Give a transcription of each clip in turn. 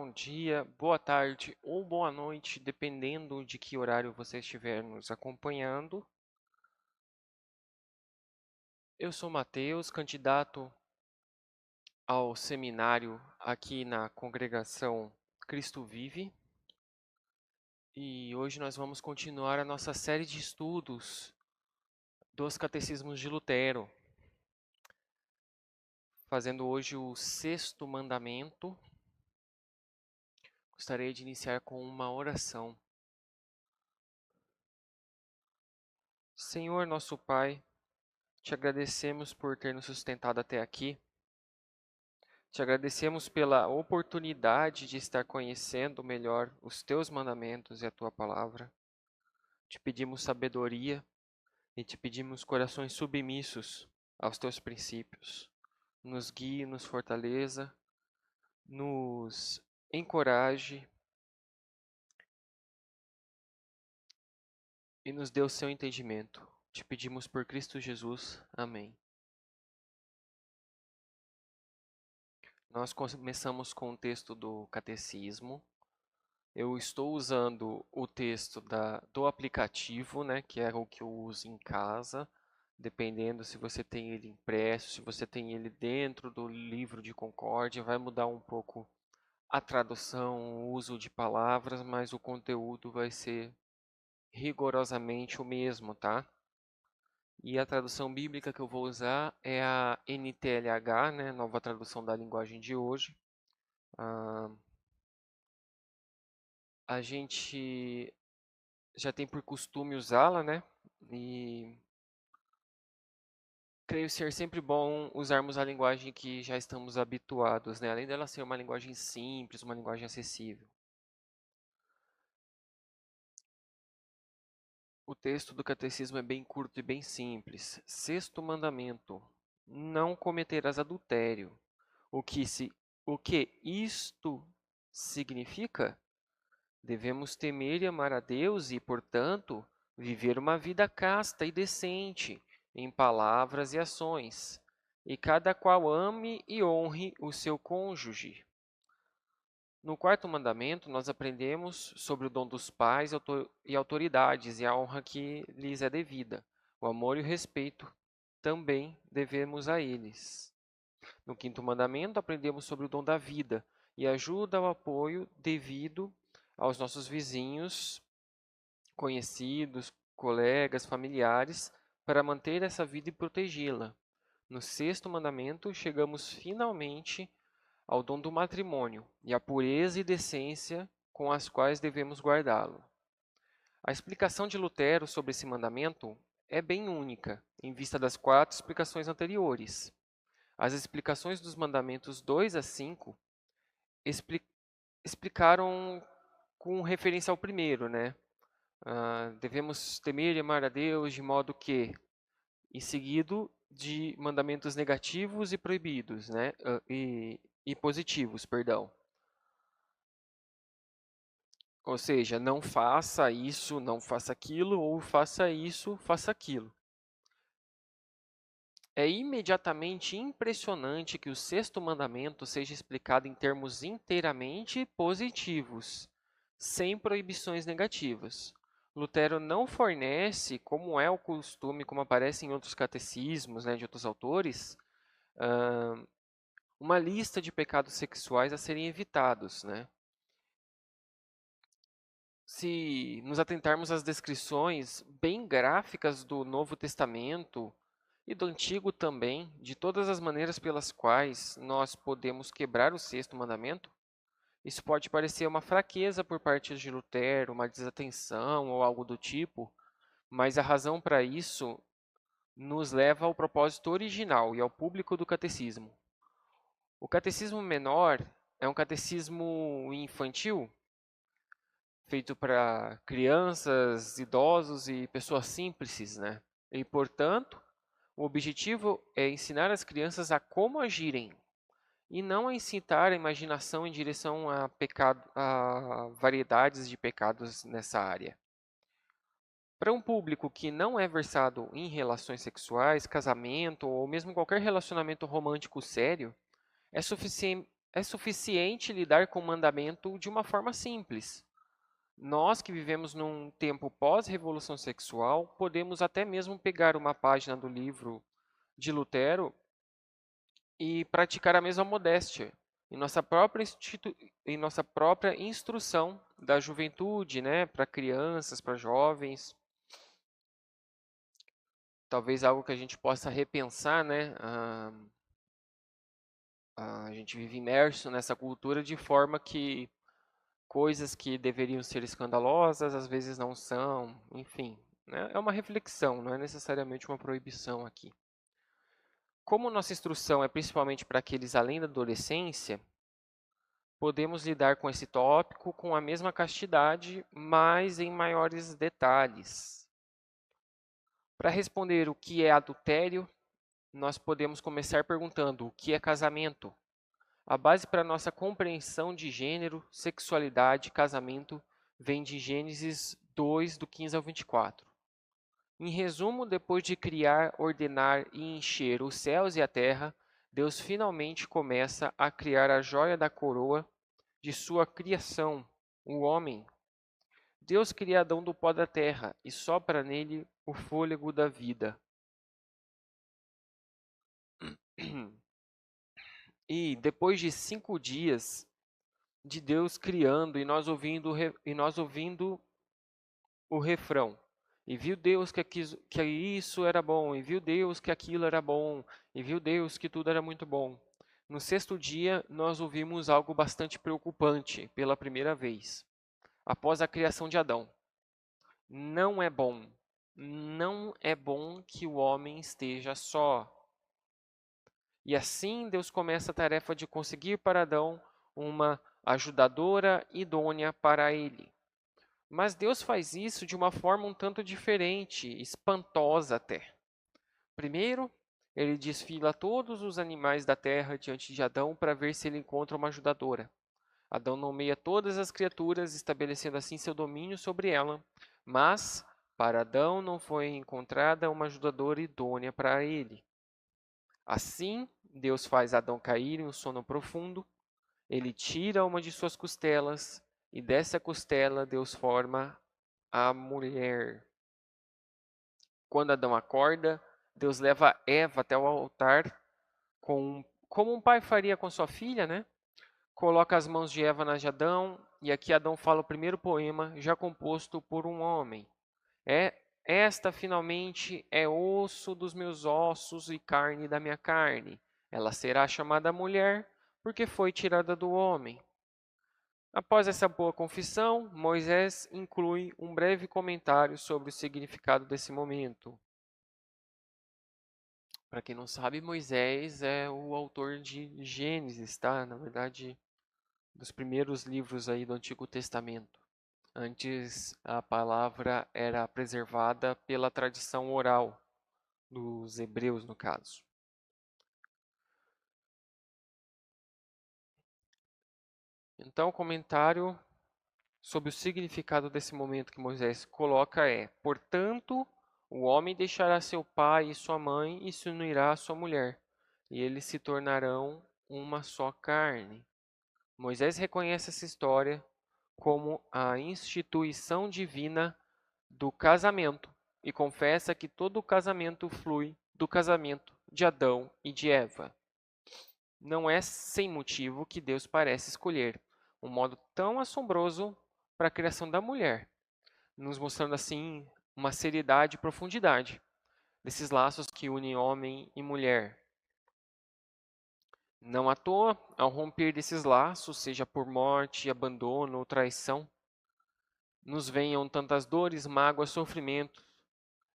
bom dia, boa tarde ou boa noite, dependendo de que horário você estiver nos acompanhando. Eu sou Matheus, candidato ao seminário aqui na congregação Cristo Vive, e hoje nós vamos continuar a nossa série de estudos dos catecismos de Lutero, fazendo hoje o sexto mandamento. Gostaria de iniciar com uma oração. Senhor, nosso Pai, te agradecemos por ter nos sustentado até aqui. Te agradecemos pela oportunidade de estar conhecendo melhor os teus mandamentos e a tua palavra. Te pedimos sabedoria e te pedimos corações submissos aos teus princípios. Nos guie, nos fortaleça, nos encoraje e nos dê o seu entendimento. Te pedimos por Cristo Jesus. Amém. Nós começamos com o texto do Catecismo. Eu estou usando o texto do aplicativo, né, que é o que eu uso em casa, dependendo se você tem ele impresso, se você tem ele dentro do livro de concórdia, vai mudar um pouco a tradução, o uso de palavras, mas o conteúdo vai ser rigorosamente o mesmo, tá? E a tradução bíblica que eu vou usar é a NTLH, né, nova tradução da linguagem de hoje. A gente já tem por costume usá-la, né? E creio ser sempre bom usarmos a linguagem que já estamos habituados, né? Além dela ser uma linguagem simples, uma linguagem acessível. O texto do catecismo é bem curto e bem simples. Sexto mandamento: não cometerás adultério. O que isto significa? Devemos temer e amar a Deus e, portanto, viver uma vida casta e decente em palavras e ações, e cada qual ame e honre o seu cônjuge. No quarto mandamento, nós aprendemos sobre o dom dos pais e autoridades e a honra que lhes é devida. O amor e o respeito também devemos a eles. No quinto mandamento, aprendemos sobre o dom da vida e ajuda ao apoio devido aos nossos vizinhos, conhecidos, colegas, familiares, para manter essa vida e protegê-la. No sexto mandamento, chegamos finalmente ao dom do matrimônio e à pureza e decência com as quais devemos guardá-lo. A explicação de Lutero sobre esse mandamento é bem única, em vista das quatro explicações anteriores. As explicações dos mandamentos 2 a 5 explicaram com referência ao primeiro, né? Devemos temer e amar a Deus de modo que, e seguido de mandamentos negativos e proibidos, né? E positivos, perdão. Ou seja, não faça isso, não faça aquilo, ou faça isso, faça aquilo. É imediatamente impressionante que o sexto mandamento seja explicado em termos inteiramente positivos, sem proibições negativas. Lutero não fornece, como é o costume, como aparece em outros catecismos, né, de outros autores, uma lista de pecados sexuais a serem evitados, né? Se nos atentarmos às descrições bem gráficas do Novo Testamento e do Antigo também, de todas as maneiras pelas quais nós podemos quebrar o sexto mandamento, isso pode parecer uma fraqueza por parte de Lutero, uma desatenção ou algo do tipo, mas a razão para isso nos leva ao propósito original e ao público do catecismo. O catecismo menor é um catecismo infantil, feito para crianças, idosos e pessoas simples, né? E, portanto, o objetivo é ensinar as crianças a como agirem e não a incitar a imaginação em direção a variedades de pecados nessa área. Para um público que não é versado em relações sexuais, casamento ou mesmo qualquer relacionamento romântico sério, é suficiente lidar com o mandamento de uma forma simples. Nós que vivemos num tempo pós-revolução sexual, podemos até mesmo pegar uma página do livro de Lutero e praticar a mesma modéstia em nossa própria instrução da juventude, né, para crianças, para jovens. Talvez algo que a gente possa repensar, né? A gente vive imerso nessa cultura de forma que coisas que deveriam ser escandalosas às vezes não são, enfim, né? É uma reflexão, não é necessariamente uma proibição aqui. Como nossa instrução é principalmente para aqueles além da adolescência, podemos lidar com esse tópico com a mesma castidade, mas em maiores detalhes. Para responder o que é adultério, nós podemos começar perguntando o que é casamento. A base para nossa compreensão de gênero, sexualidade e casamento vem de Gênesis 2, do 15 ao 24. Em resumo, depois de criar, ordenar e encher os céus e a terra, Deus finalmente começa a criar a joia da coroa de sua criação, o homem. Deus cria Adão do pó da terra e sopra nele o fôlego da vida. E depois de 5 dias de Deus criando e nós ouvindo o refrão. E viu Deus que isso era bom, e viu Deus que aquilo era bom, e viu Deus que tudo era muito bom. No 6º dia, nós ouvimos algo bastante preocupante pela primeira vez, após a criação de Adão. Não é bom, não é bom que o homem esteja só. E assim Deus começa a tarefa de conseguir para Adão uma ajudadora idônea para ele. Mas Deus faz isso de uma forma um tanto diferente, espantosa até. Primeiro, ele desfila todos os animais da terra diante de Adão para ver se ele encontra uma ajudadora. Adão nomeia todas as criaturas, estabelecendo assim seu domínio sobre ela. Mas, para Adão não foi encontrada uma ajudadora idônea para ele. Assim, Deus faz Adão cair em um sono profundo. Ele tira uma de suas costelas, e dessa costela Deus forma a mulher. Quando Adão acorda, Deus leva Eva até o altar, como um pai faria com sua filha, né? Coloca as mãos de Eva nas de Adão, e aqui Adão fala o primeiro poema já composto por um homem. Esta finalmente é osso dos meus ossos e carne da minha carne. Ela será chamada mulher, porque foi tirada do homem. Após essa boa confissão, Moisés inclui um breve comentário sobre o significado desse momento. Para quem não sabe, Moisés é o autor de Gênesis, tá? Na verdade, dos primeiros livros aí do Antigo Testamento. Antes, a palavra era preservada pela tradição oral dos hebreus, no caso. Então, o comentário sobre o significado desse momento que Moisés coloca é: portanto, o homem deixará seu pai e sua mãe e se unirá à sua mulher, e eles se tornarão uma só carne. Moisés reconhece essa história como a instituição divina do casamento e confessa que todo o casamento flui do casamento de Adão e de Eva. Não é sem motivo que Deus parece escolher um modo tão assombroso para a criação da mulher, nos mostrando assim uma seriedade e profundidade desses laços que unem homem e mulher. Não à toa, ao romper desses laços, seja por morte, abandono ou traição, nos venham tantas dores, mágoas, sofrimentos,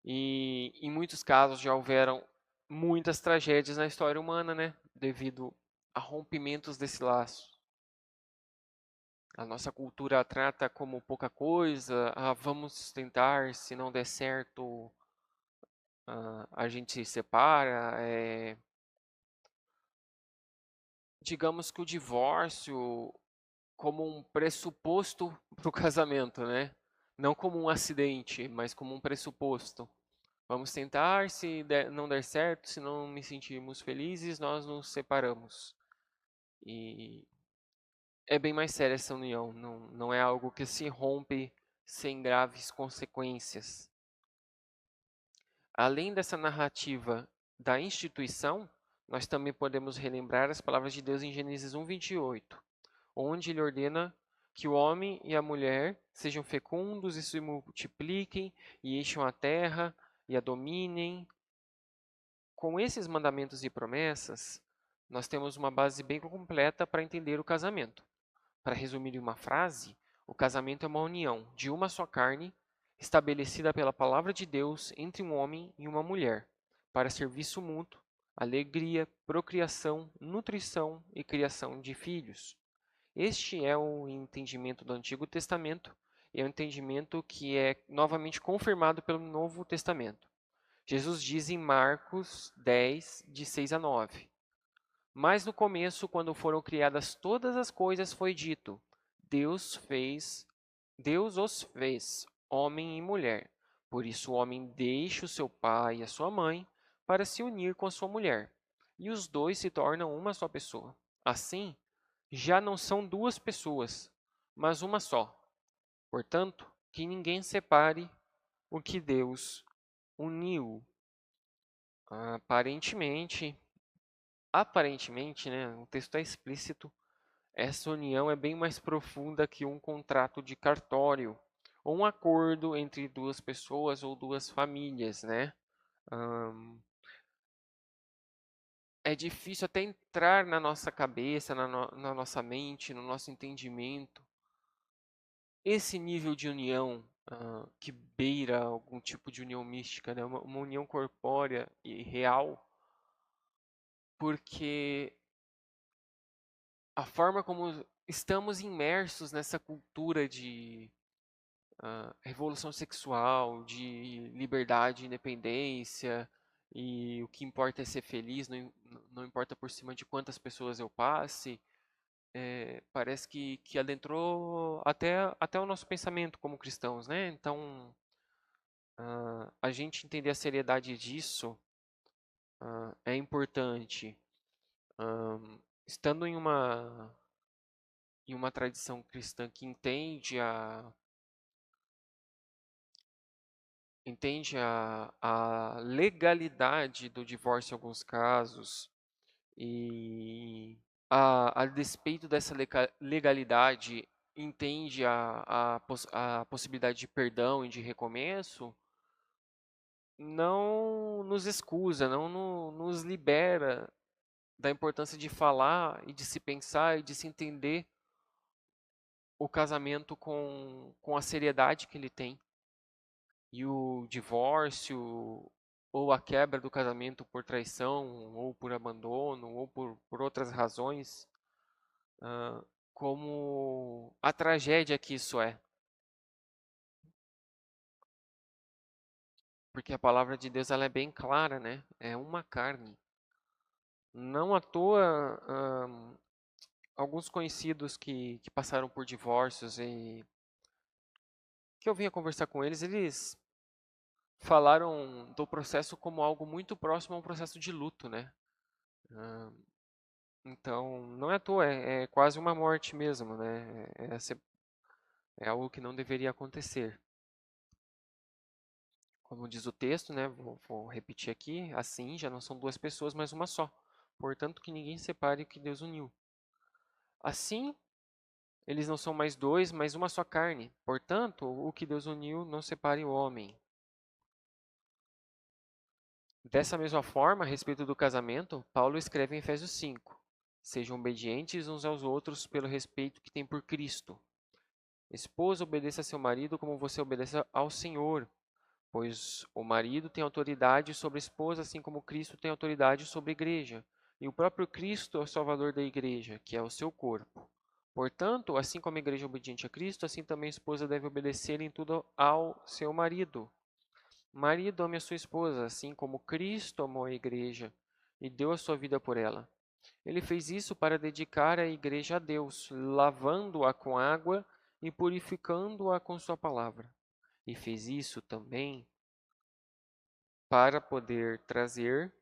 e em muitos casos já houveram muitas tragédias na história humana, né? Devido a rompimentos desse laço. A nossa cultura trata como pouca coisa, vamos tentar, se não der certo, a gente se separa. Digamos que o divórcio como um pressuposto para o casamento, né? Não como um acidente, mas como um pressuposto. Vamos tentar, se não der certo, se não me sentirmos felizes, nós nos separamos. E é bem mais séria essa união, não é algo que se rompe sem graves consequências. Além dessa narrativa da instituição, nós também podemos relembrar as palavras de Deus em Gênesis 1:28, onde ele ordena que o homem e a mulher sejam fecundos e se multipliquem e encham a terra e a dominem. Com esses mandamentos e promessas, nós temos uma base bem completa para entender o casamento. Para resumir em uma frase, o casamento é uma união de uma só carne, estabelecida pela palavra de Deus entre um homem e uma mulher, para serviço mútuo, alegria, procriação, nutrição e criação de filhos. Este é o entendimento do Antigo Testamento e é o entendimento que é novamente confirmado pelo Novo Testamento. Jesus diz em Marcos 10, de 6 a 9: Mas no começo, quando foram criadas todas as coisas, foi dito: Deus fez, Deus os fez, homem e mulher. Por isso o homem deixa o seu pai e a sua mãe para se unir com a sua mulher, e os dois se tornam uma só pessoa. Assim, já não são duas pessoas, mas uma só. Portanto, que ninguém separe o que Deus uniu. Aparentemente, né, o texto é explícito, essa união é bem mais profunda que um contrato de cartório ou um acordo entre duas pessoas ou duas famílias, né? Ahn, é difícil até entrar na nossa cabeça, na nossa mente, no nosso entendimento, esse nível de união que beira algum tipo de união mística, né? Uma união corpórea e real, porque a forma como estamos imersos nessa cultura de revolução sexual, de liberdade, independência, e o que importa é ser feliz, não importa por cima de quantas pessoas eu passe, parece que adentrou até o nosso pensamento como cristãos, né? Então, a gente entender a seriedade disso é importante. Estando em uma tradição cristã que entende a legalidade do divórcio em alguns casos e a despeito dessa legalidade entende a possibilidade de perdão e de recomeço, não nos excusa, não nos libera da importância de falar e de se pensar e de se entender o casamento com a seriedade que ele tem. E o divórcio ou a quebra do casamento por traição, ou por abandono, ou por outras razões, como a tragédia que isso é. Porque a palavra de Deus ela é bem clara, né? É uma carne. Não à toa, alguns conhecidos que passaram por divórcios e que eu vinha conversar com eles, eles falaram do processo como algo muito próximo a um processo de luto, né? Ah, Então, não é à toa, é quase uma morte mesmo, né? É algo que não deveria acontecer. Como diz o texto, né? Vou repetir aqui, assim já não são duas pessoas, mas uma só. Portanto, que ninguém separe o que Deus uniu. Assim, eles não são mais dois, mas uma só carne. Portanto, o que Deus uniu, não separe o homem. Dessa mesma forma, a respeito do casamento, Paulo escreve em Efésios 5: Sejam obedientes uns aos outros pelo respeito que têm por Cristo. Esposa, obedeça a seu marido como você obedece ao Senhor, pois o marido tem autoridade sobre a esposa, assim como Cristo tem autoridade sobre a igreja. E o próprio Cristo é o salvador da igreja, que é o seu corpo. Portanto, assim como a igreja é obediente a Cristo, assim também a esposa deve obedecer em tudo ao seu marido. Marido, ame a sua esposa, assim como Cristo amou a igreja e deu a sua vida por ela. Ele fez isso para dedicar a igreja a Deus, lavando-a com água e purificando-a com sua palavra. E fez isso também para poder trazer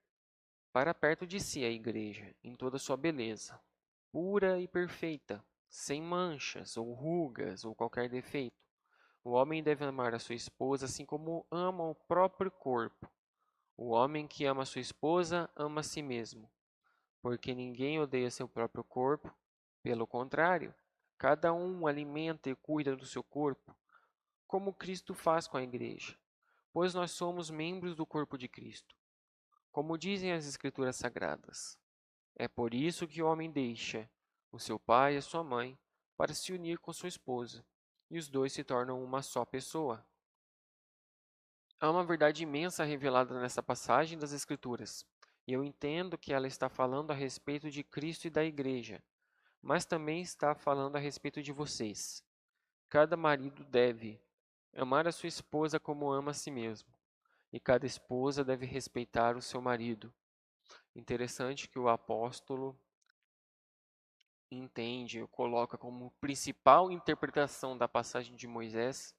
para perto de si a igreja, em toda a sua beleza. pura e perfeita, sem manchas ou rugas ou qualquer defeito. O homem deve amar a sua esposa assim como ama o próprio corpo. O homem que ama a sua esposa ama a si mesmo, porque ninguém odeia seu próprio corpo. Pelo contrário, cada um alimenta e cuida do seu corpo, como Cristo faz com a igreja, pois nós somos membros do corpo de Cristo. Como dizem as Escrituras Sagradas, é por isso que o homem deixa o seu pai e a sua mãe para se unir com sua esposa, e os dois se tornam uma só pessoa. Há uma verdade imensa revelada nessa passagem das Escrituras, e eu entendo que ela está falando a respeito de Cristo e da igreja, mas também está falando a respeito de vocês. Cada marido deve amar a sua esposa como ama a si mesmo, e cada esposa deve respeitar o seu marido. Interessante que o apóstolo entende, coloca como principal interpretação da passagem de Moisés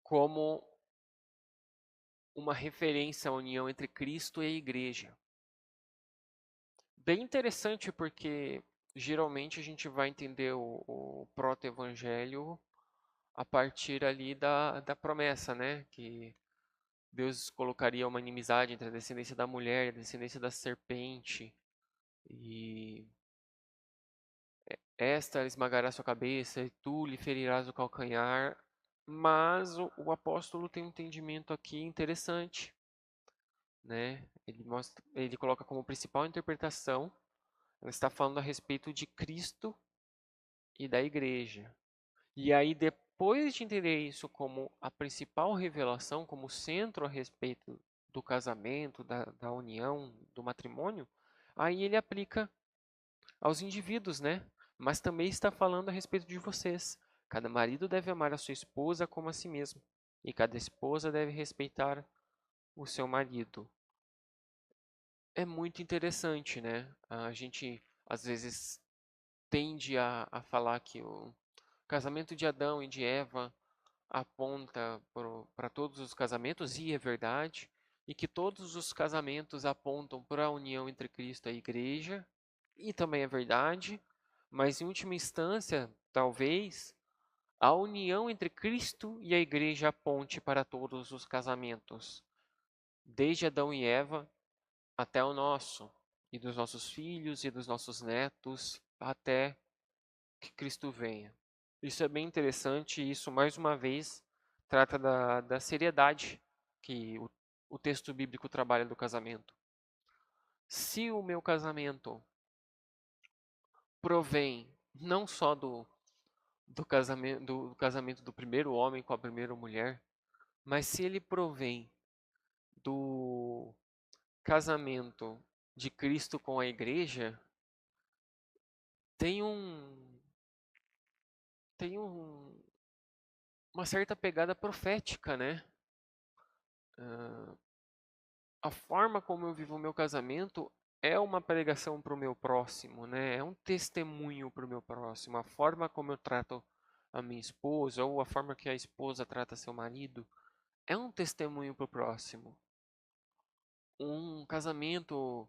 como uma referência à união entre Cristo e a igreja. Bem interessante porque geralmente a gente vai entender o proto-evangelho a partir ali da promessa, né? Que Deus colocaria uma inimizade entre a descendência da mulher e a descendência da serpente. E esta esmagará sua cabeça e tu lhe ferirás o calcanhar. Mas o apóstolo tem um entendimento aqui interessante, né? Ele coloca como principal interpretação, ela está falando a respeito de Cristo e da igreja. E aí, depois de entender isso como a principal revelação, como centro a respeito do casamento, da união, do matrimônio, aí ele aplica aos indivíduos, né? Mas também está falando a respeito de vocês. Cada marido deve amar a sua esposa como a si mesmo, e cada esposa deve respeitar o seu marido. É muito interessante, né? A gente às vezes tende a falar que o casamento de Adão e de Eva aponta para todos os casamentos, e é verdade, e que todos os casamentos apontam para a união entre Cristo e a igreja, e também é verdade, mas em última instância, talvez, a união entre Cristo e a igreja aponte para todos os casamentos, desde Adão e Eva até o nosso, e dos nossos filhos e dos nossos netos, até que Cristo venha. Isso é bem interessante e isso, mais uma vez, trata da seriedade que o texto bíblico trabalha do casamento. Se o meu casamento provém não só do casamento do primeiro homem com a primeira mulher, mas se ele provém do casamento de Cristo com a igreja, tem um, tem uma certa pegada profética, né? A forma como eu vivo o meu casamento é uma pregação para o meu próximo, né? É um testemunho para o meu próximo. A forma como eu trato a minha esposa ou a forma que a esposa trata seu marido é um testemunho para o próximo. Um casamento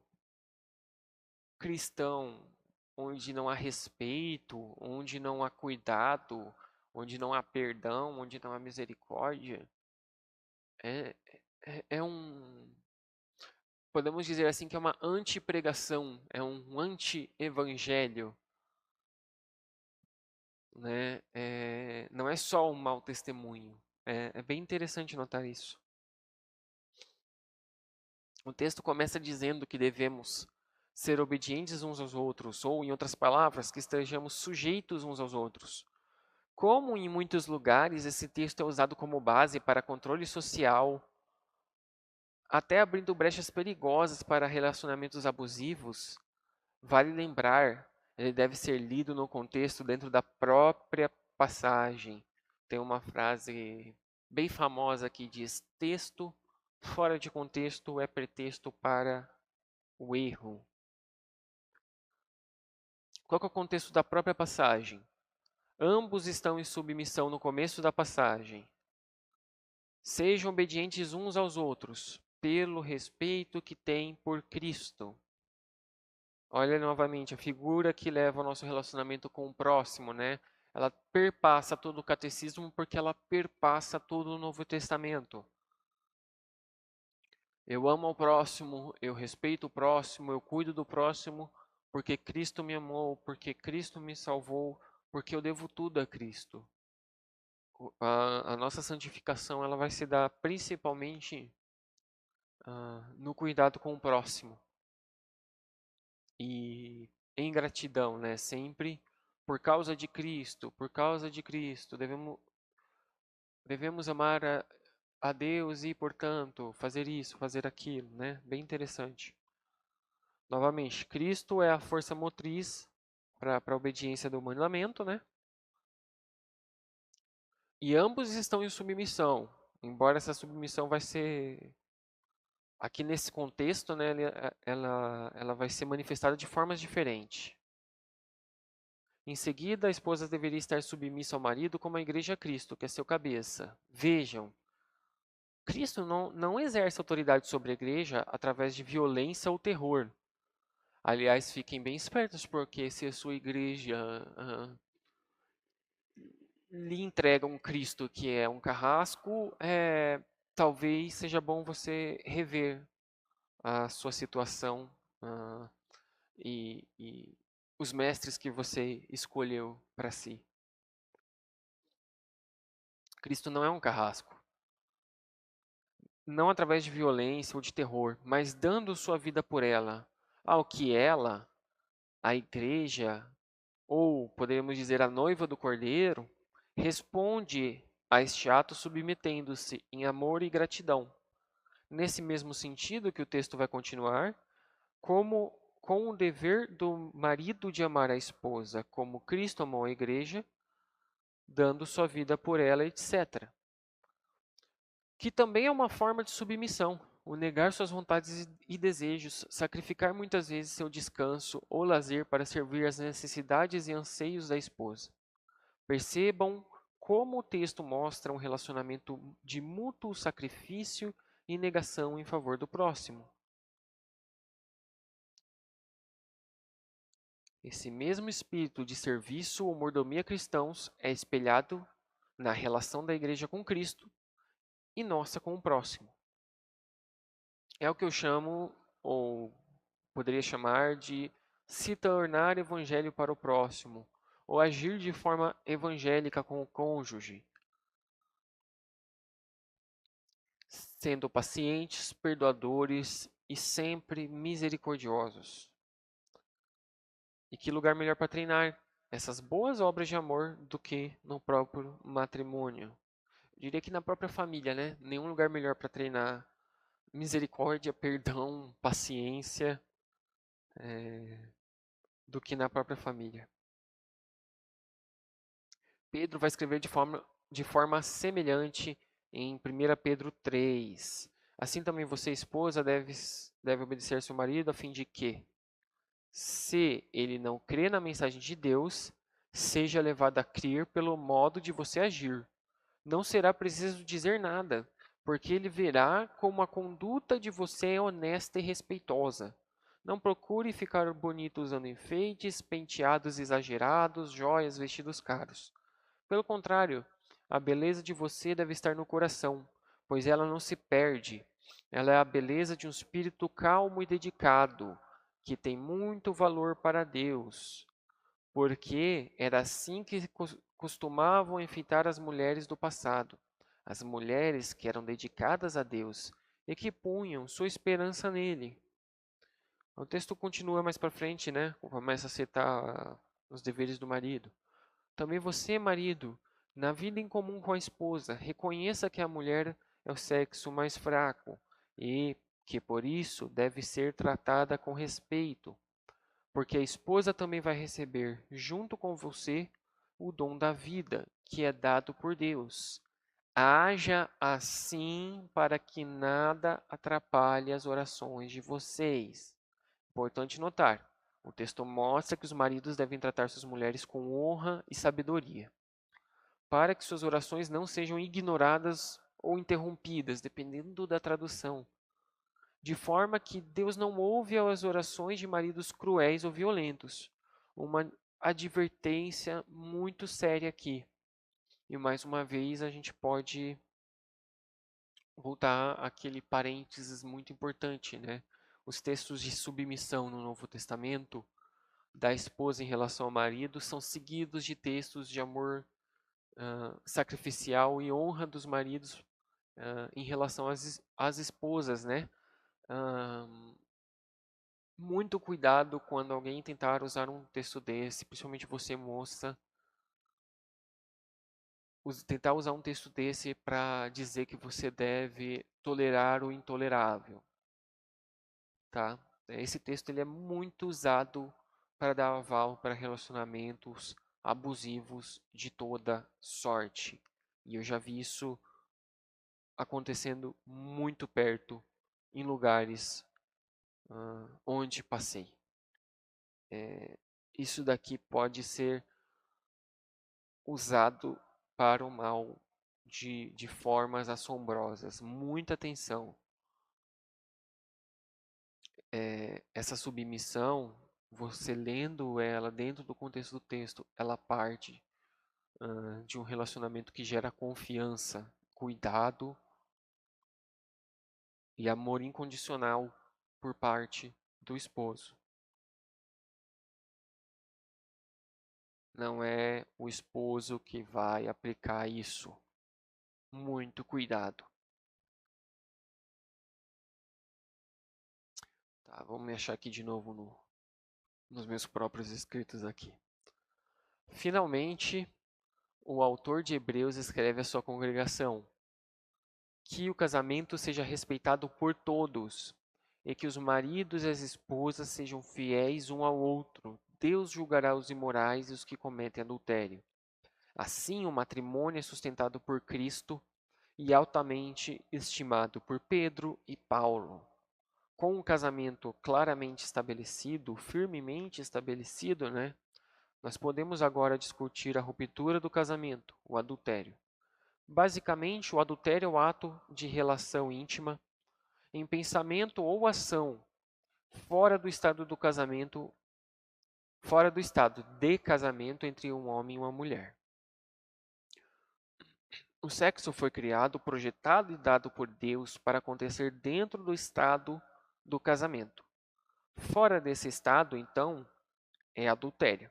cristão onde não há respeito, onde não há cuidado, onde não há perdão, onde não há misericórdia, é, é um podemos dizer assim que é uma anti-pregação, é um anti-evangelho, né? Não é só um mau testemunho. É bem interessante notar isso. O texto começa dizendo que devemos ser obedientes uns aos outros, ou, em outras palavras, que estejamos sujeitos uns aos outros. Como em muitos lugares esse texto é usado como base para controle social, até abrindo brechas perigosas para relacionamentos abusivos, vale lembrar, ele deve ser lido no contexto dentro da própria passagem. Tem uma frase bem famosa que diz: texto fora de contexto é pretexto para o erro. Qual é o contexto da própria passagem? Ambos estão em submissão no começo da passagem. Sejam obedientes uns aos outros. pelo respeito que têm por Cristo. Olha novamente a figura que leva ao nosso relacionamento com o próximo, né? Ela perpassa todo o catecismo porque ela perpassa todo o Novo Testamento. Eu amo ao próximo, eu respeito o próximo, eu cuido do próximo, porque Cristo me amou, porque Cristo me salvou, porque eu devo tudo a Cristo. A nossa santificação ela vai se dar principalmente no cuidado com o próximo. E em gratidão, né? Sempre por causa de Cristo, devemos amar a Deus e, portanto, fazer isso, fazer aquilo, né? Bem interessante. Novamente, Cristo é a força motriz para a obediência do mandamento, né? E ambos estão em submissão, embora essa submissão vai ser, aqui nesse contexto, né, ela vai ser manifestada de formas diferentes. Em seguida, a esposa deveria estar submissa ao marido como a igreja a Cristo, que é seu cabeça. Vejam, Cristo não exerce autoridade sobre a igreja através de violência ou terror. Aliás, fiquem bem espertos, porque se a sua igreja lhe entrega um Cristo que é um carrasco, talvez seja bom você rever a sua situação e os mestres que você escolheu para si. Cristo não é um carrasco. Não através de violência ou de terror, mas dando sua vida por ela, ao que ela, a igreja, ou poderíamos dizer a noiva do Cordeiro, responde a este ato submetendo-se em amor e gratidão. Nesse mesmo sentido que o texto vai continuar, como com o dever do marido de amar a esposa, como Cristo amou a igreja, dando sua vida por ela, etc. Que também é uma forma de submissão, o negar suas vontades e desejos, sacrificar muitas vezes seu descanso ou lazer para servir às necessidades e anseios da esposa. Percebam como o texto mostra um relacionamento de mútuo sacrifício e negação em favor do próximo. Esse mesmo espírito de serviço ou mordomia cristãos é espelhado na relação da igreja com Cristo e nossa com o próximo. É o que eu chamo, ou poderia chamar de se tornar evangelho para o próximo, ou agir de forma evangélica com o cônjuge, sendo pacientes, perdoadores e sempre misericordiosos. E que lugar melhor para treinar essas boas obras de amor do que no próprio matrimônio? Eu diria que na própria família, né? Nenhum lugar melhor para treinar misericórdia, perdão, paciência do que na própria família. Pedro vai escrever de forma semelhante em 1 Pedro 3. Assim também você, esposa, deve obedecer seu marido, a fim de que, se ele não crê na mensagem de Deus, seja levado a crer pelo modo de você agir. Não será preciso dizer nada, porque ele verá como a conduta de você é honesta e respeitosa. Não procure ficar bonito usando enfeites, penteados exagerados, joias, vestidos caros. Pelo contrário, a beleza de você deve estar no coração, pois ela não se perde. Ela é a beleza de um espírito calmo e dedicado, que tem muito valor para Deus, porque era assim que costumavam enfeitar as mulheres do passado, as mulheres que eram dedicadas a Deus e que punham sua esperança nele. O texto continua mais para frente, né? Começa a citar os deveres do marido. Também você, marido, na vida em comum com a esposa, reconheça que a mulher é o sexo mais fraco e que por isso deve ser tratada com respeito, porque a esposa também vai receber, junto com você, o dom da vida, que é dado por Deus. Haja assim para que nada atrapalhe as orações de vocês. Importante notar, o texto mostra que os maridos devem tratar suas mulheres com honra e sabedoria, para que suas orações não sejam ignoradas ou interrompidas, dependendo da tradução. de forma que Deus não ouve as orações de maridos cruéis ou violentos. Uma advertência muito séria aqui. E mais uma vez a gente pode voltar àquele parênteses muito importante, né? Os textos de submissão no Novo Testamento da esposa em relação ao marido são seguidos de textos de amor sacrificial e honra dos maridos em relação às esposas, né? Muito cuidado quando alguém tentar usar um texto desse, principalmente você, moça, tentar usar um texto desse para dizer que você deve tolerar o intolerável, tá? Esse texto ele é muito usado para dar aval para relacionamentos abusivos de toda sorte. E eu já vi isso acontecendo muito perto em lugares onde passei. Isso daqui pode ser usado para o mal de formas assombrosas. Muita atenção. Essa submissão, você lendo ela dentro do contexto do texto, ela parte de um relacionamento que gera confiança, cuidado e amor incondicional por parte do esposo. Não é o esposo que vai aplicar isso. Muito cuidado. Tá, vamos me achar aqui de novo nos meus próprios escritos aqui. Finalmente, o autor de Hebreus escreve à sua congregação: que o casamento seja respeitado por todos, e que os maridos e as esposas sejam fiéis um ao outro. Deus julgará os imorais e os que cometem adultério. Assim, o matrimônio é sustentado por Cristo e altamente estimado por Pedro e Paulo. Com o casamento claramente estabelecido, firmemente estabelecido, né? Nós podemos agora discutir a ruptura do casamento, o adultério. Basicamente, o adultério é o ato de relação íntima, em pensamento ou ação, fora do estado do casamento, fora do estado de casamento entre um homem e uma mulher. O sexo foi criado, projetado e dado por Deus para acontecer dentro do estado do casamento. Fora desse estado, então, é adultério.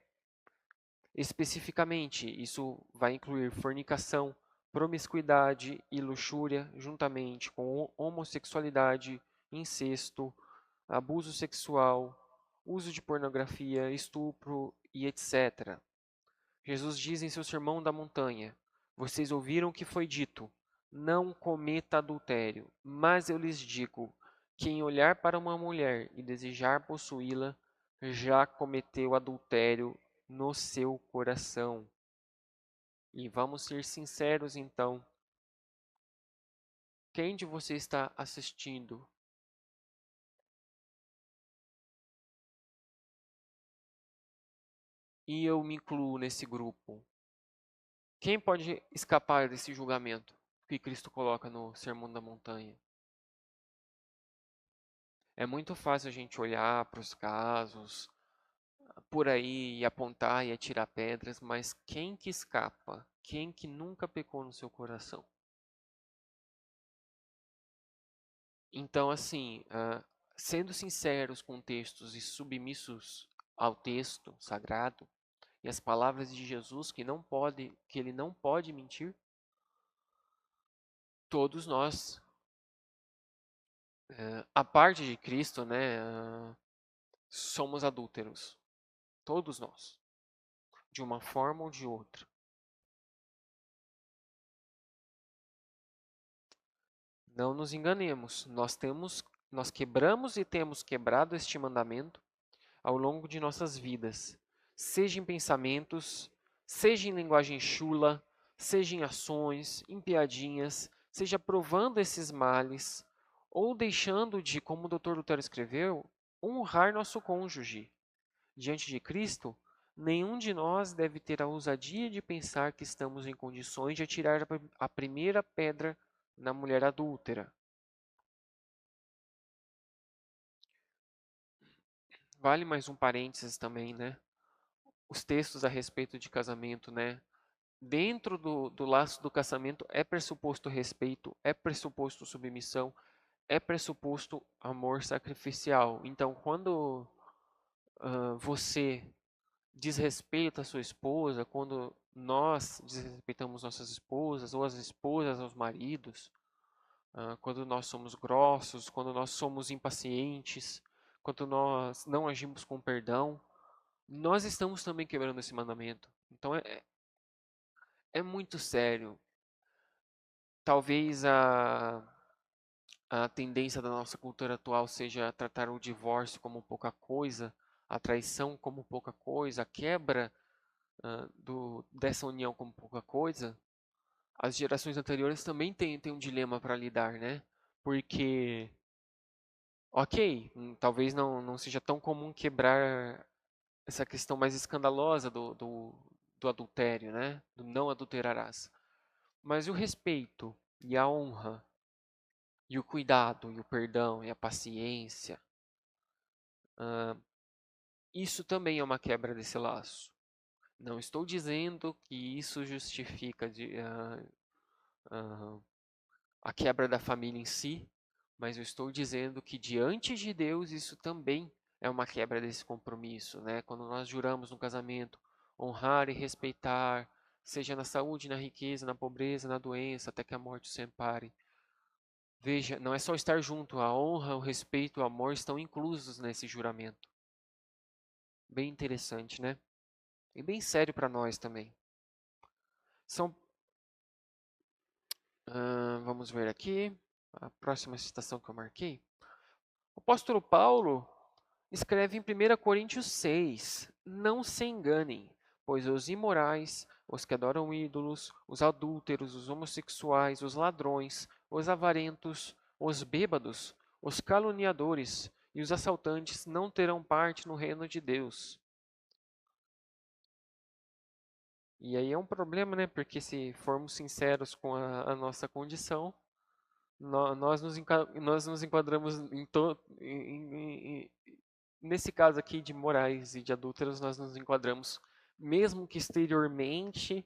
Especificamente, isso vai incluir fornicação, promiscuidade e luxúria, juntamente com homossexualidade, incesto, abuso sexual, uso de pornografia, estupro e etc. Jesus diz em seu Sermão da Montanha: Vocês ouviram o que foi dito, não cometa adultério. Mas eu lhes digo: quem olhar para uma mulher e desejar possuí-la, já cometeu adultério no seu coração. E vamos ser sinceros então. Quem de vocês está assistindo? E eu me incluo nesse grupo. Quem pode escapar desse julgamento que Cristo coloca no Sermão da Montanha? É muito fácil a gente olhar para os casos por aí e apontar e atirar pedras, mas quem que escapa? Quem que nunca pecou no seu coração? Então, assim, sendo sinceros com textos e submissos ao texto sagrado e as palavras de Jesus que ele não pode mentir, todos nós, a parte de Cristo, né, somos adúlteros, todos nós, de uma forma ou de outra. Não nos enganemos, nós quebramos e temos quebrado este mandamento ao longo de nossas vidas, seja em pensamentos, seja em linguagem chula, seja em ações, em piadinhas, seja provando esses males, ou deixando de, como o Dr. Lutero escreveu, honrar nosso cônjuge. Diante de Cristo, nenhum de nós deve ter a ousadia de pensar que estamos em condições de atirar a primeira pedra na mulher adúltera. vale mais um parênteses também, né? Os textos a respeito de casamento, né? Dentro do laço do casamento é pressuposto respeito, é pressuposto submissão, é pressuposto amor sacrificial. Então, quando você desrespeita a sua esposa, quando nós desrespeitamos nossas esposas, ou as esposas aos maridos, quando nós somos grossos, quando nós somos impacientes, quando nós não agimos com perdão, nós estamos também quebrando esse mandamento. Então é muito sério. Talvez a tendência da nossa cultura atual seja tratar o divórcio como pouca coisa, a traição como pouca coisa, a quebra dessa união como pouca coisa. As gerações anteriores também têm um dilema para lidar, né? Porque, ok, talvez não seja tão comum quebrar essa questão mais escandalosa do adultério, né? Do não adulterarás. Mas o respeito e a honra e o cuidado e o perdão e a paciência, isso também é uma quebra desse laço. Não estou dizendo que isso justifica a quebra da família em si, mas eu estou dizendo que diante de Deus isso também é uma quebra desse compromisso, né? Quando nós juramos no casamento honrar e respeitar, seja na saúde, na riqueza, na pobreza, na doença, até que a morte o separe. Veja, não é só estar junto, a honra, o respeito, o amor estão inclusos nesse juramento. Bem interessante, né? E bem sério para nós também. São, vamos ver aqui, a próxima citação que eu marquei. O apóstolo Paulo escreve em 1 Coríntios 6: Não se enganem, pois os imorais, os que adoram ídolos, os adúlteros, os homossexuais, os ladrões, os avarentos, os bêbados, os caluniadores e os assaltantes não terão parte no reino de Deus. E aí é um problema, né? Porque se formos sinceros com a nossa condição, nós nos enquadramos nesse caso aqui de morais e de adúlteros, nós nos enquadramos, mesmo que exteriormente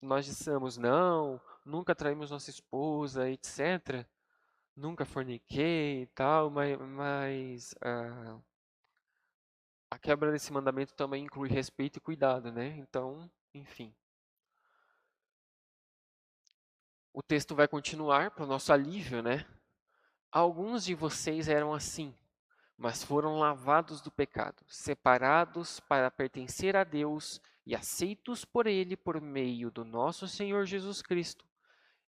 nós dissemos não, nunca traímos nossa esposa, etc. Nunca forniquei e tal, mas a quebra desse mandamento também inclui respeito e cuidado, né? Então, enfim. O texto vai continuar para o nosso alívio, né? Alguns de vocês eram assim, mas foram lavados do pecado, separados para pertencer a Deus e aceitos por Ele por meio do nosso Senhor Jesus Cristo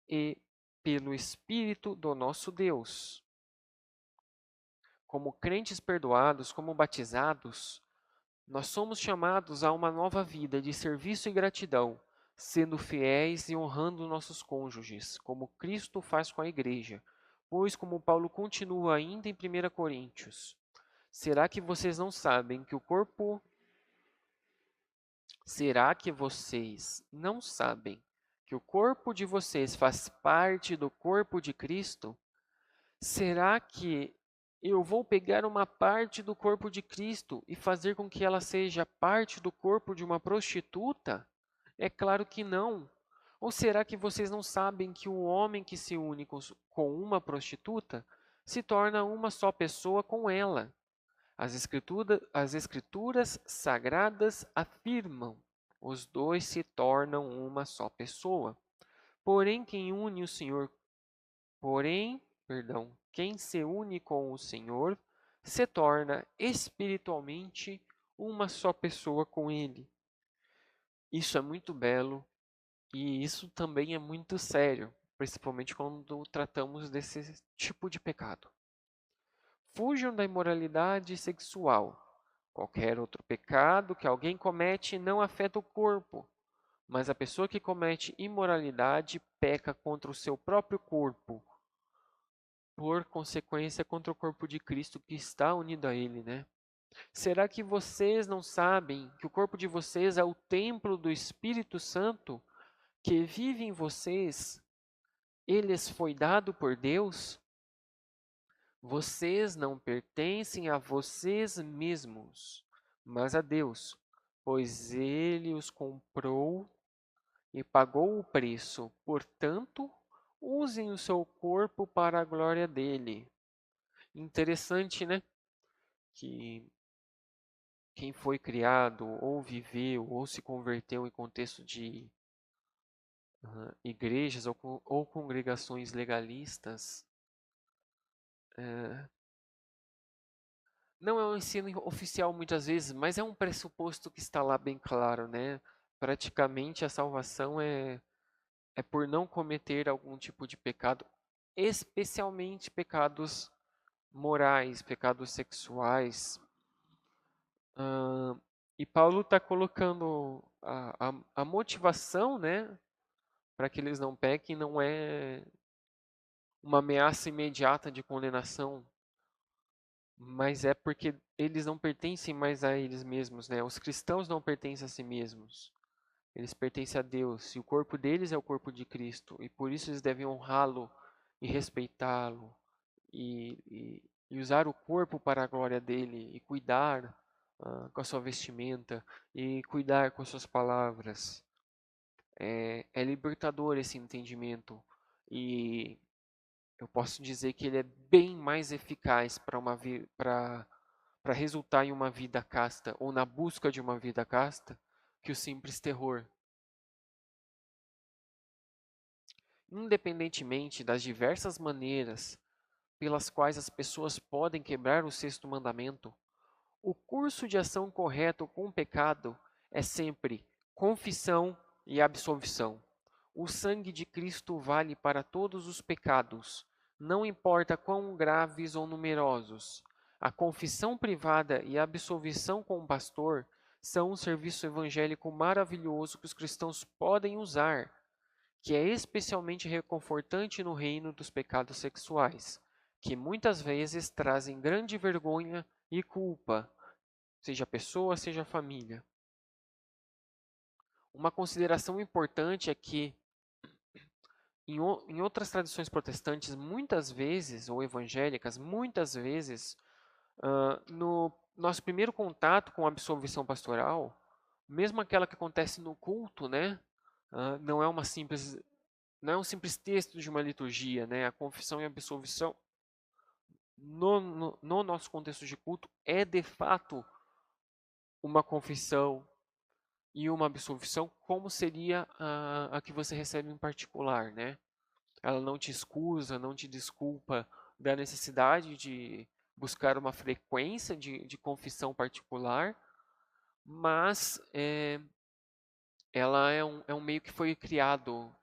e pelo Espírito do nosso Deus. Como crentes perdoados, como batizados, nós somos chamados a uma nova vida de serviço e gratidão, sendo fiéis e honrando nossos cônjuges, como Cristo faz com a igreja. Pois, como Paulo continua ainda em 1 Coríntios, será que vocês não sabem que o corpo. Será que vocês não sabem que o corpo de vocês faz parte do corpo de Cristo? Será que eu vou pegar uma parte do corpo de Cristo e fazer com que ela seja parte do corpo de uma prostituta? É claro que não. Ou será que vocês não sabem que o homem que se une com uma prostituta se torna uma só pessoa com ela? As escrituras sagradas afirmam: os dois se tornam uma só pessoa. Porém, quem se une com o Senhor se torna espiritualmente uma só pessoa com Ele. Isso é muito belo e isso também é muito sério, principalmente quando tratamos desse tipo de pecado. Fujam da imoralidade sexual. Qualquer outro pecado que alguém comete não afeta o corpo, mas a pessoa que comete imoralidade peca contra o seu próprio corpo, por consequência, contra o corpo de Cristo que está unido a Ele, né? Será que vocês não sabem que o corpo de vocês é o templo do Espírito Santo que vive em vocês? Ele lhes foi dado por Deus? Vocês não pertencem a vocês mesmos, mas a Deus, pois Ele os comprou e pagou o preço. Portanto, usem o seu corpo para a glória dele. Interessante, né? Que quem foi criado, ou viveu, ou se converteu em contexto de igrejas ou congregações legalistas, não é um ensino oficial muitas vezes, mas é um pressuposto que está lá bem claro, né? Praticamente a salvação é por não cometer algum tipo de pecado, especialmente pecados morais, pecados sexuais. E Paulo está colocando a motivação, né, para que eles não pequem, não é uma ameaça imediata de condenação, mas é porque eles não pertencem mais a eles mesmos, né? Os cristãos não pertencem a si mesmos. Eles pertencem a Deus, e o corpo deles é o corpo de Cristo, e por isso eles devem honrá-lo e respeitá-lo e usar o corpo para a glória dele e cuidar com a sua vestimenta e cuidar com as suas palavras. É libertador esse entendimento e eu posso dizer que ele é bem mais eficaz para resultar em uma vida casta ou na busca de uma vida casta que o simples terror. Independentemente das diversas maneiras pelas quais as pessoas podem quebrar o sexto mandamento, o curso de ação correto com o pecado é sempre confissão e absolvição. O sangue de Cristo vale para todos os pecados, não importa quão graves ou numerosos. A confissão privada e a absolvição com o pastor são um serviço evangélico maravilhoso que os cristãos podem usar, que é especialmente reconfortante no reino dos pecados sexuais, que muitas vezes trazem grande vergonha e culpa, seja a pessoa, seja a família. Uma consideração importante é que em outras tradições protestantes, muitas vezes, ou evangélicas, muitas vezes, no nosso primeiro contato com a absolvição pastoral, mesmo aquela que acontece no culto, né, não é não é um simples texto de uma liturgia, né? A confissão e a absolvição no nosso contexto de culto é de fato uma confissão e uma absolvição, como seria a que você recebe em particular, né? Ela não te excusa, não te desculpa da necessidade de buscar uma frequência de confissão particular, mas ela é um meio que foi criado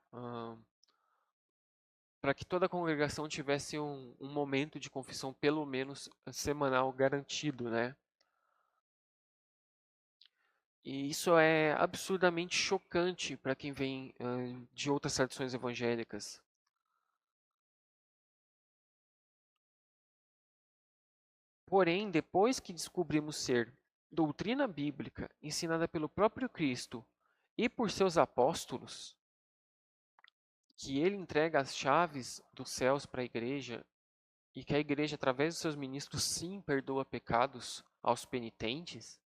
para que toda a congregação tivesse um momento de confissão, pelo menos semanal, garantido, né? E isso é absurdamente chocante para quem vem de outras tradições evangélicas. Porém, depois que descobrimos ser doutrina bíblica ensinada pelo próprio Cristo e por seus apóstolos, que ele entrega as chaves dos céus para a igreja e que a igreja, através dos seus ministros, sim, perdoa pecados aos penitentes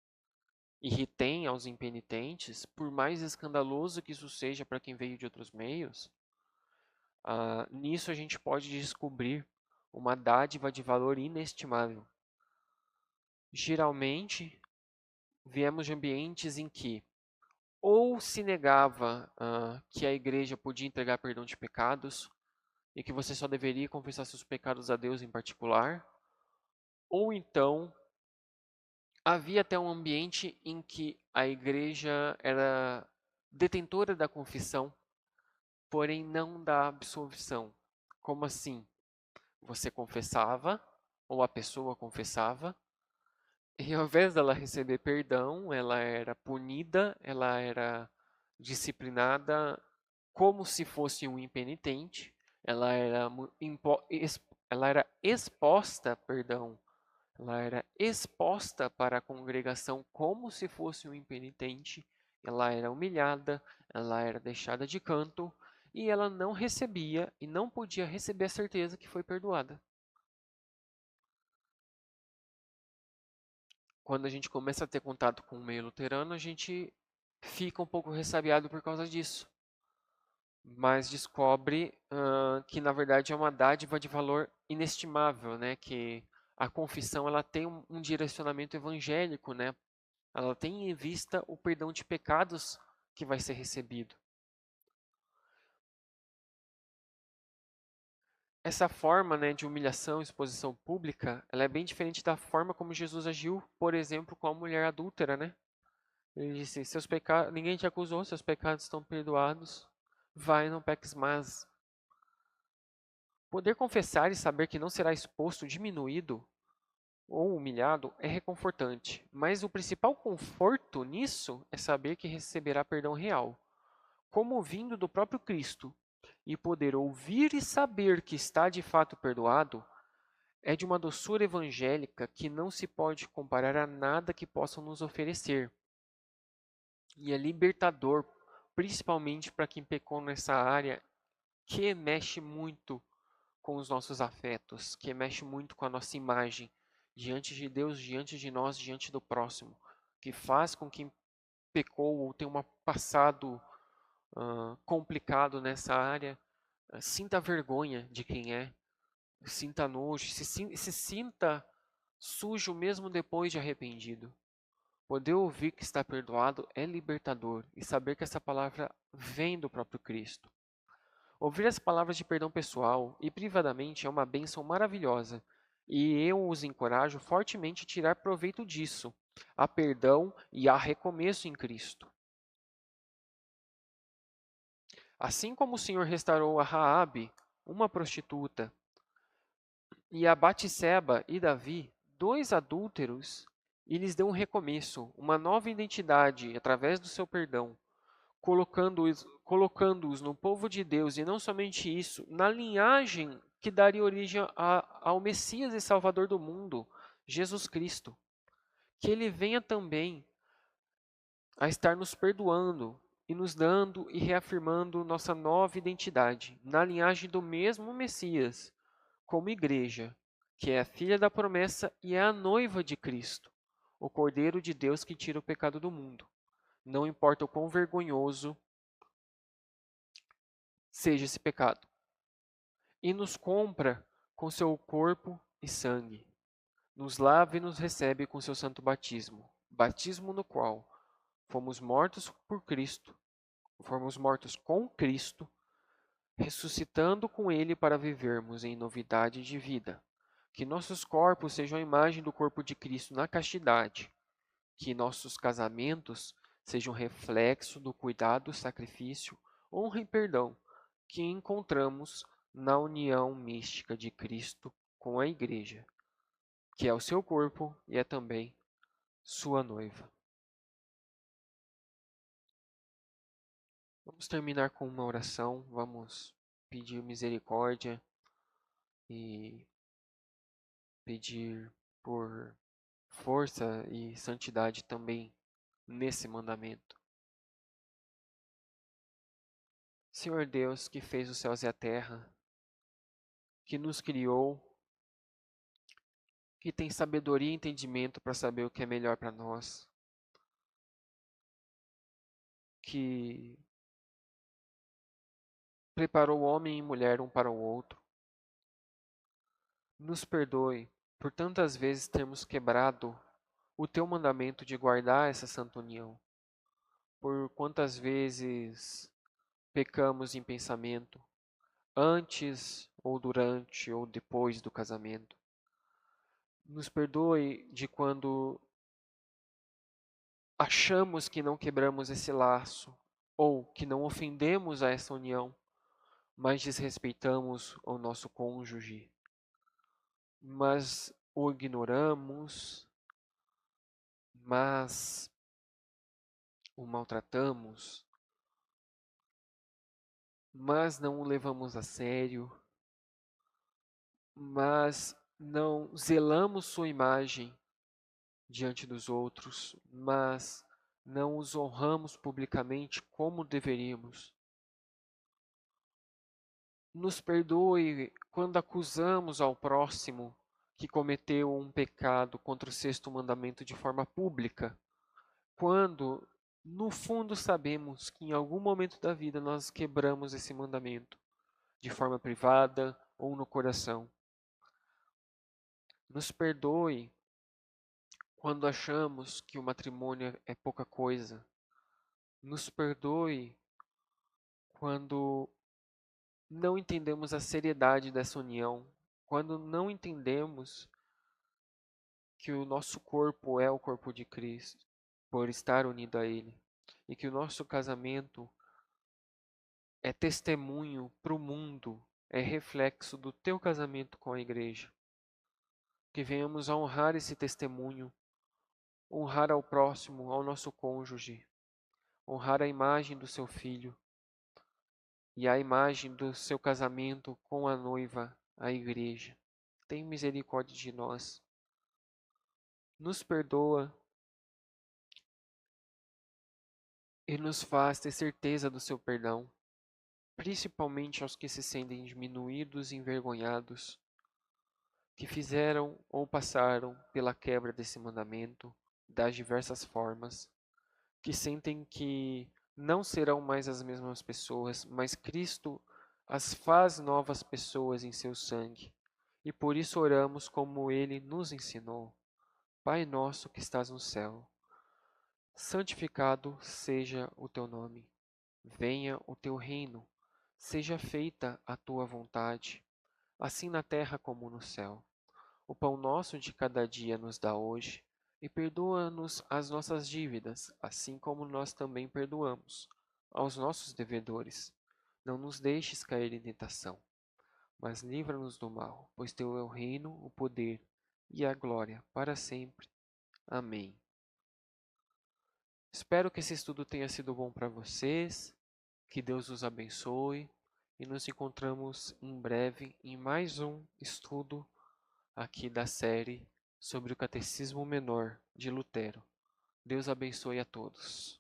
e retém aos impenitentes, por mais escandaloso que isso seja para quem veio de outros meios, nisso a gente pode descobrir uma dádiva de valor inestimável. Geralmente, viemos de ambientes em que ou se negava que a igreja podia entregar perdão de pecados e que você só deveria confessar seus pecados a Deus em particular, ou então havia até um ambiente em que a igreja era detentora da confissão, porém não da absolvição. Como assim? Você confessava, ou a pessoa confessava, e ao invés dela receber perdão, ela era punida, ela era disciplinada como se fosse um impenitente, ela era, ela era exposta, perdão, ela era exposta para a congregação como se fosse um impenitente, ela era humilhada, ela era deixada de canto e ela não recebia e não podia receber a certeza que foi perdoada. quando a gente começa a ter contato com o meio luterano, a gente fica um pouco ressabiado por causa disso, mas descobre que na verdade é uma dádiva de valor inestimável, né? Que a confissão ela tem um direcionamento evangélico, né? Ela tem em vista o perdão de pecados que vai ser recebido. Essa forma, né, de humilhação, exposição pública, ela é bem diferente da forma como Jesus agiu, por exemplo, com a mulher adúltera, né? Ele disse: "Seus pecados, ninguém te acusou, seus pecados estão perdoados. Vai, não peques mais." Poder confessar e saber que não será exposto, diminuído ou humilhado é reconfortante, mas o principal conforto nisso é saber que receberá perdão real, como vindo do próprio Cristo, e poder ouvir e saber que está de fato perdoado é de uma doçura evangélica que não se pode comparar a nada que possam nos oferecer. E é libertador, principalmente para quem pecou nessa área, que mexe muito com os nossos afetos, que mexe muito com a nossa imagem diante de Deus, diante de nós, diante do próximo, que faz com que quem pecou ou tem um passado complicado nessa área, sinta vergonha de quem é, sinta nojo, se sinta sujo mesmo depois de arrependido. Poder ouvir que está perdoado é libertador e saber que essa palavra vem do próprio Cristo. Ouvir as palavras de perdão pessoal e privadamente é uma bênção maravilhosa e eu os encorajo fortemente a tirar proveito disso, a perdão e a recomeço em Cristo. Assim como o Senhor restaurou a Raabe, uma prostituta, e a Batseba e Davi, dois adúlteros, e lhes deu um recomeço, uma nova identidade através do seu perdão, colocando-os no povo de Deus, e não somente isso, na linhagem que daria origem ao Messias e Salvador do mundo, Jesus Cristo. Que ele venha também a estar nos perdoando e nos dando e reafirmando nossa nova identidade, na linhagem do mesmo Messias, como igreja, que é a filha da promessa e é a noiva de Cristo, o Cordeiro de Deus que tira o pecado do mundo. Não importa o quão vergonhoso seja esse pecado. E nos compra com seu corpo e sangue. Nos lava e nos recebe com seu santo batismo. Batismo no qual fomos mortos por Cristo, fomos mortos com Cristo, ressuscitando com Ele para vivermos em novidade de vida. Que nossos corpos sejam a imagem do corpo de Cristo na castidade. Que nossos casamentos sejam reflexo do cuidado, sacrifício, honra e perdão que encontramos na união mística de Cristo com a Igreja, que é o seu corpo e é também sua noiva. Vamos terminar com uma oração, vamos pedir misericórdia e pedir por força e santidade também nesse mandamento. Senhor Deus, que fez os céus e a terra, que nos criou, que tem sabedoria e entendimento para saber o que é melhor para nós, que preparou homem e mulher um para o outro. Nos perdoe por tantas vezes termos quebrado o teu mandamento de guardar essa santa união, por quantas vezes pecamos em pensamento, antes ou durante ou depois do casamento. Nos perdoe de quando achamos que não quebramos esse laço ou que não ofendemos a essa união, mas desrespeitamos o nosso cônjuge, mas o ignoramos, mas o maltratamos, mas não o levamos a sério, mas não zelamos sua imagem diante dos outros, mas não os honramos publicamente como deveríamos. Nos perdoe quando acusamos ao próximo que cometeu um pecado contra o sexto mandamento de forma pública, quando no fundo sabemos que em algum momento da vida nós quebramos esse mandamento, de forma privada ou no coração. Nos perdoe quando achamos que o matrimônio é pouca coisa. Nos perdoe quando não entendemos a seriedade dessa união, quando não entendemos que o nosso corpo é o corpo de Cristo, por estar unido a Ele, e que o nosso casamento é testemunho para o mundo, é reflexo do teu casamento com a igreja. Que venhamos a honrar esse testemunho, honrar ao próximo, ao nosso cônjuge, honrar a imagem do seu filho e a imagem do seu casamento com a noiva, a igreja. Tem misericórdia de nós. Nos perdoa e nos faz ter certeza do seu perdão, principalmente aos que se sentem diminuídos e envergonhados, que fizeram ou passaram pela quebra desse mandamento das diversas formas, que sentem que não serão mais as mesmas pessoas, mas Cristo as faz novas pessoas em seu sangue. E por isso oramos como ele nos ensinou. Pai nosso que estás no céu, santificado seja o teu nome. Venha o teu reino. Seja feita a tua vontade, assim na terra como no céu. O pão nosso de cada dia nos dá hoje, e perdoa-nos as nossas dívidas, assim como nós também perdoamos aos nossos devedores. Não nos deixes cair em tentação, mas livra-nos do mal, pois teu é o reino, o poder e a glória para sempre. Amém. Espero que esse estudo tenha sido bom para vocês, que Deus os abençoe e nos encontramos em breve em mais um estudo aqui da série sobre o Catecismo Menor de Lutero. Deus abençoe a todos.